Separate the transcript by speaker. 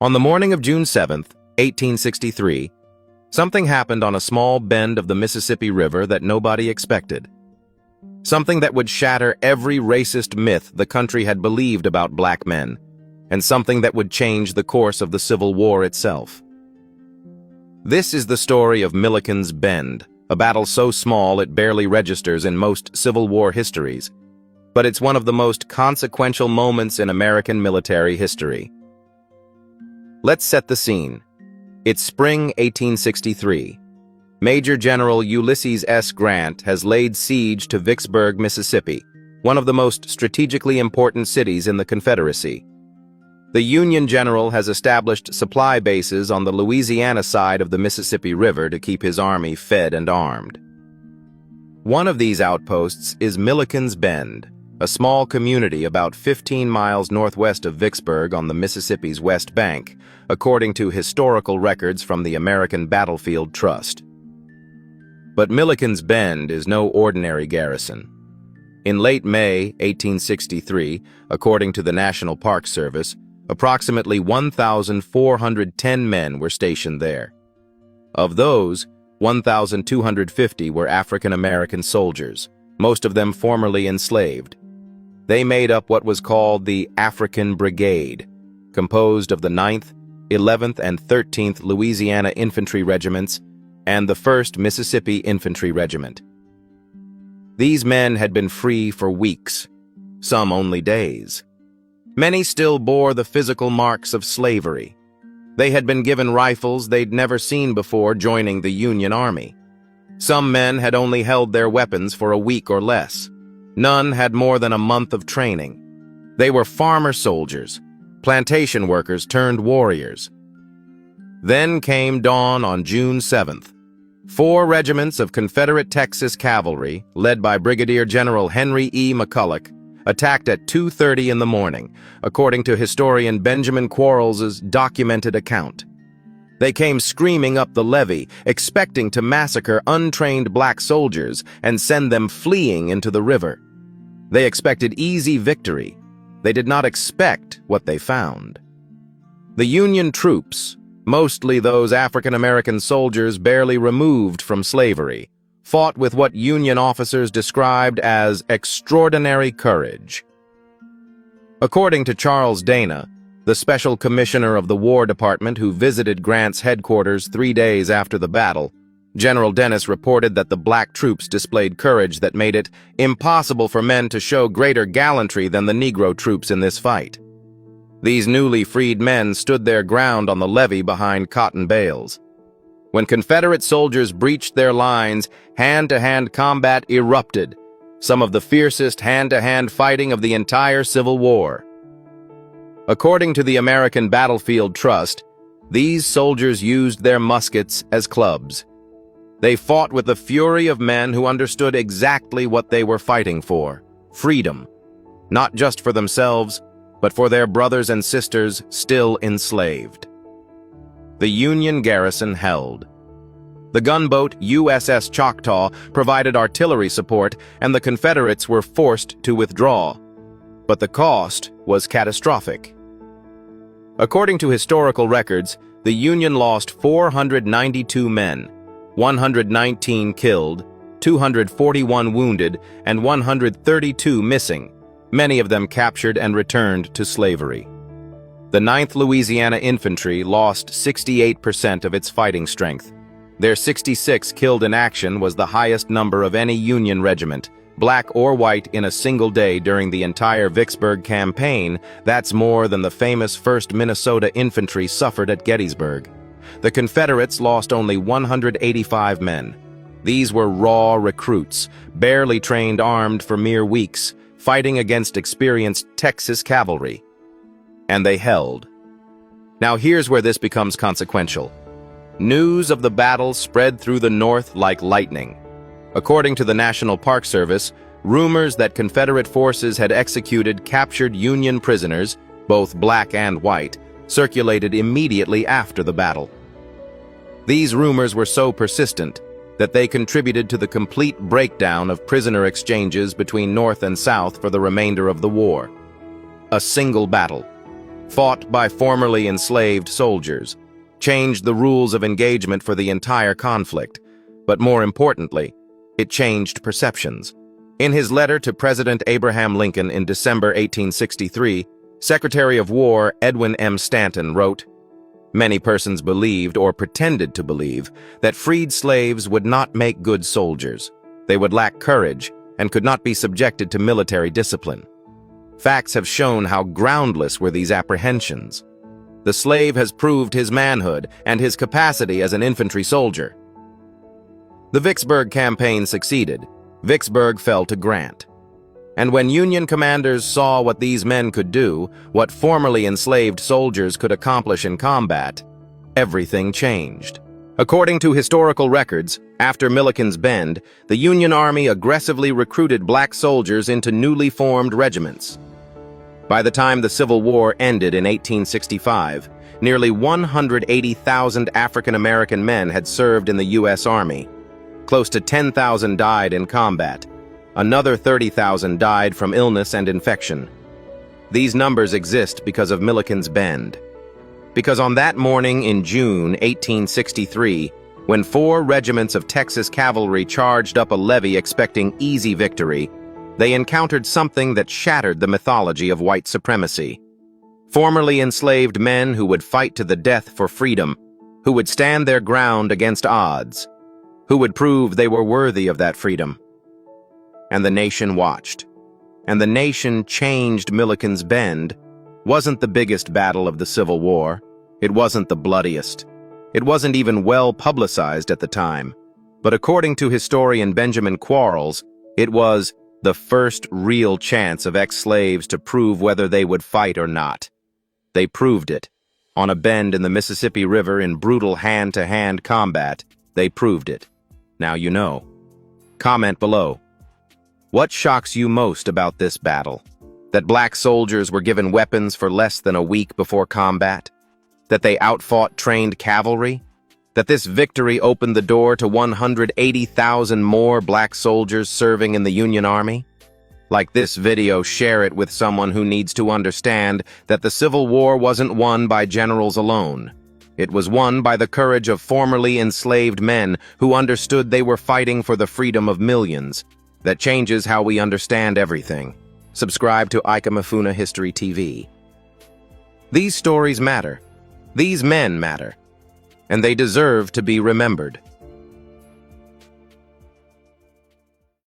Speaker 1: On the morning of June 7th, 1863, something happened on a small bend of the Mississippi River that nobody expected. Something that would shatter every racist myth the country had believed about black men, and something that would change the course of the Civil War itself. This is the story of Milliken's Bend, a battle so small it barely registers in most Civil War histories, but it's one of the most consequential moments in American military history. Let's set the scene. It's spring 1863. Major General Ulysses S. Grant has laid siege to Vicksburg, Mississippi, one of the most strategically important cities in the Confederacy. The Union general has established supply bases on the Louisiana side of the Mississippi River to keep his army fed and armed. One of these outposts is Milliken's Bend, a small community about 15 miles northwest of Vicksburg on the Mississippi's west bank, according to historical records from the American Battlefield Trust. But Milliken's Bend is no ordinary garrison. In late May 1863, according to the National Park Service, approximately 1,410 men were stationed there. Of those, 1,250 were African American soldiers, most of them formerly enslaved. They made up what was called the African Brigade, composed of the 9th, 11th, and 13th Louisiana Infantry regiments and the 1st Mississippi Infantry Regiment. These men had been free for weeks, some only days. Many still bore the physical marks of slavery. They had been given rifles they'd never seen before joining the Union Army. Some men had only held their weapons for a week or less. None had more than a month of training. They were farmer soldiers, plantation workers turned warriors. Then came dawn on June 7th. 4 regiments of Confederate Texas cavalry, led by Brigadier General Henry E. McCulloch, attacked at 2:30 in the morning, according to historian Benjamin Quarles's documented account. They came screaming up the levee, expecting to massacre untrained black soldiers and send them fleeing into the river. They expected easy victory. They did not expect what they found. The Union troops, mostly those African American soldiers barely removed from slavery, fought with what Union officers described as extraordinary courage. According to Charles Dana, the special commissioner of the War Department who visited Grant's headquarters 3 days after the battle, General Dennis reported that the black troops displayed courage that made it impossible for men to show greater gallantry than the Negro troops in this fight. These newly freed men stood their ground on the levee behind cotton bales. When Confederate soldiers breached their lines, hand-to-hand combat erupted, some of the fiercest hand-to-hand fighting of the entire Civil War. According to the American Battlefield Trust, these soldiers used their muskets as clubs. They fought with the fury of men who understood exactly what they were fighting for: freedom, not just for themselves, but for their brothers and sisters still enslaved. The Union garrison held. The gunboat USS Choctaw provided artillery support, and the Confederates were forced to withdraw. But the cost was catastrophic. According to historical records, the Union lost 492 men, 119 killed, 241 wounded, and 132 missing, many of them captured and returned to slavery. The 9th Louisiana Infantry lost 68% of its fighting strength. Their 66 killed in action was the highest number of any Union regiment, black or white, in a single day during the entire Vicksburg campaign. That's more than the famous 1st Minnesota Infantry suffered at Gettysburg. The Confederates lost only 185 men. These were raw recruits, barely trained, armed for mere weeks, fighting against experienced Texas cavalry. And they held. Now here's where this becomes consequential. News of the battle spread through the North like lightning. According to the National Park Service, rumors that Confederate forces had executed captured Union prisoners, both black and white, circulated immediately after the battle. These rumors were so persistent that they contributed to the complete breakdown of prisoner exchanges between North and South for the remainder of the war. A single battle, fought by formerly enslaved soldiers, changed the rules of engagement for the entire conflict, but more importantly, it changed perceptions. In his letter to President Abraham Lincoln in December 1863, Secretary of War Edwin M. Stanton wrote, "Many persons believed or pretended to believe that freed slaves would not make good soldiers. They would lack courage and could not be subjected to military discipline. Facts have shown how groundless were these apprehensions. The slave has proved his manhood and his capacity as an infantry soldier." The Vicksburg campaign succeeded. Vicksburg fell to Grant. And when Union commanders saw what these men could do, what formerly enslaved soldiers could accomplish in combat, everything changed. According to historical records, after Milliken's Bend, the Union Army aggressively recruited black soldiers into newly formed regiments. By the time the Civil War ended in 1865, nearly 180,000 African-American men had served in the U.S. Army. Close to 10,000 died in combat. Another 30,000 died from illness and infection. These numbers exist because of Milliken's Bend. Because on that morning in June 1863, when 4 regiments of Texas cavalry charged up a levee expecting easy victory, they encountered something that shattered the mythology of white supremacy. Formerly enslaved men who would fight to the death for freedom, who would stand their ground against odds, who would prove they were worthy of that freedom. And the nation watched. And the nation changed. Milliken's Bend wasn't the biggest battle of the Civil War. It wasn't the bloodiest. It wasn't even well publicized at the time. But according to historian Benjamin Quarles, it was the first real chance of ex-slaves to prove whether they would fight or not. They proved it. On a bend in the Mississippi River in brutal hand-to-hand combat, they proved it. Now you know. Comment below. What shocks you most about this battle? That black soldiers were given weapons for less than a week before combat? That they outfought trained cavalry? That this victory opened the door to 180,000 more black soldiers serving in the Union Army? Like this video, share it with someone who needs to understand that the Civil War wasn't won by generals alone. It was won by the courage of formerly enslaved men who understood they were fighting for the freedom of millions. That changes how we understand everything. Subscribe to Ika Mafuna History TV. These stories matter. These men matter. And they deserve to be remembered.